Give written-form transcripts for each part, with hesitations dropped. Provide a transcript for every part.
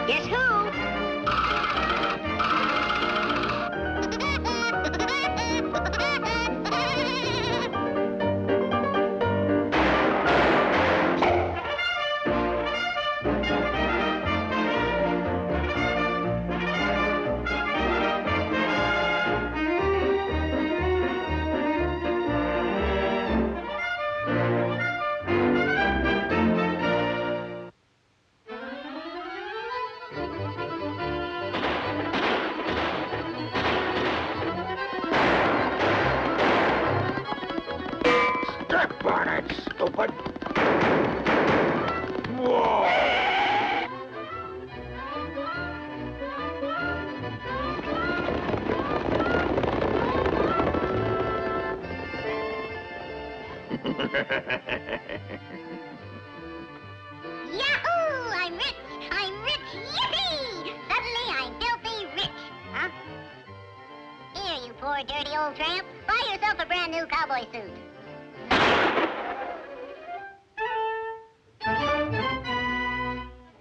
Guess who? Step on it, stupid! Whoa! Yahoo! I'm rich! I'm rich! Yippee! Suddenly I'm filthy rich! Huh? Here, you poor dirty old tramp. Buy yourself a brand new cowboy suit.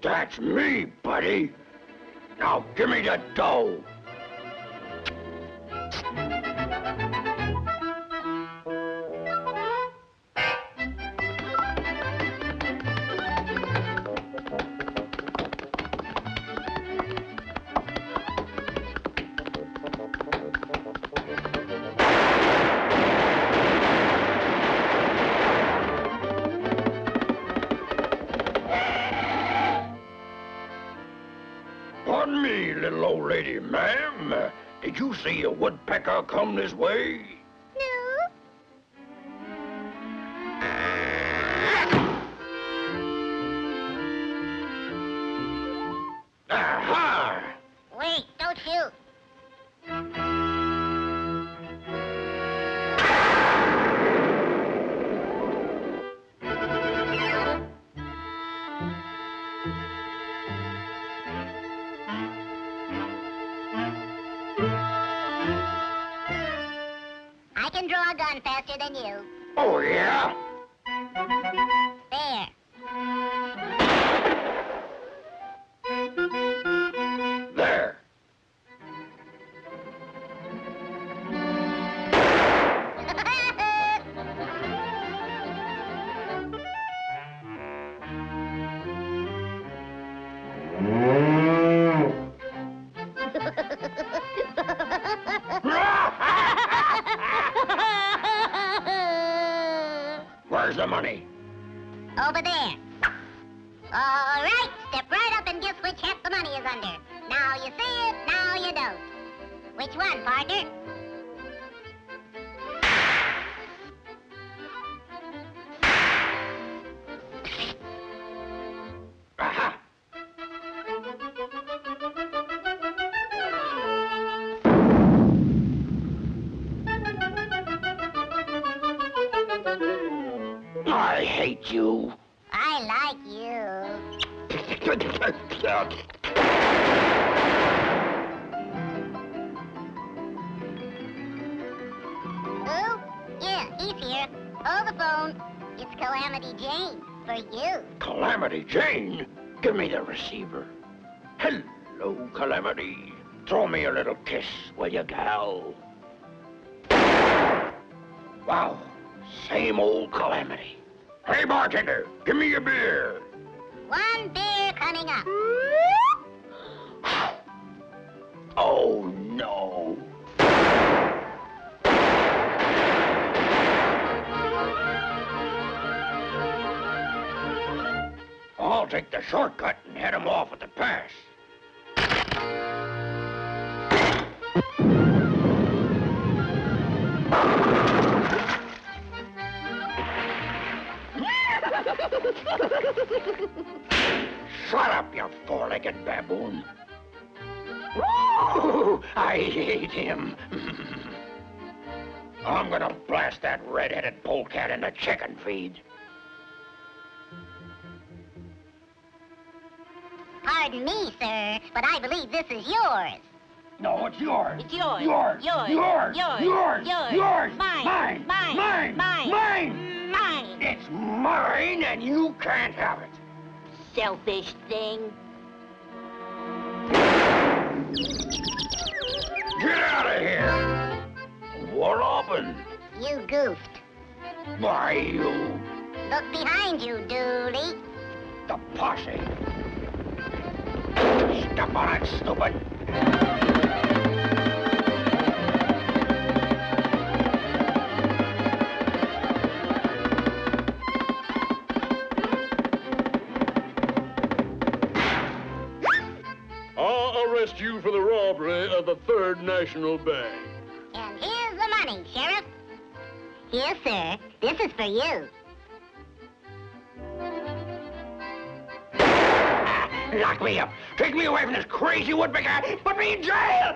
That's me, buddy. Now give me the dough. Pardon me, little old lady, ma'am. Did you see a woodpecker come this way? No. Aha! Wait, don't shoot. I can draw a gun faster than you. Oh, yeah? There. There. Where's the money? Over there. All right, step right up and guess which hat the money is under. Now you see it, now you don't. Which one, partner? Aha! I hate you. I like you. Who? Yeah, he's here. Hold the phone. It's Calamity Jane. For you. Calamity Jane? Give me the receiver. Hello, Calamity. Throw me a little kiss, will you, gal? Wow, same old Calamity. Hey, bartender, give me a beer. One beer coming up. Oh, no. I'll take the shortcut and head him off at the pass. Shut up, you four-legged baboon. Woo! I hate him. I'm gonna blast that red-headed polecat in the chicken feed. Pardon me, sir, but I believe this is yours. No, it's yours. It's yours. Yours. Yours. Yours. Yours. Yours. Yours. Yours. Mine. Mine. Mine. Mine. Mine. Mine. Mine. It's mine, and you can't have it. Selfish thing. Get out of here! What happened? You goofed. Why, you... Look behind you, Dooley. the posse. Step on it, stupid. I'll arrest you for the robbery of the Third National Bank. And here's the money, Sheriff. Here, sir. This is for you. Lock me up. Take me away from this crazy woodpecker. Put me in jail.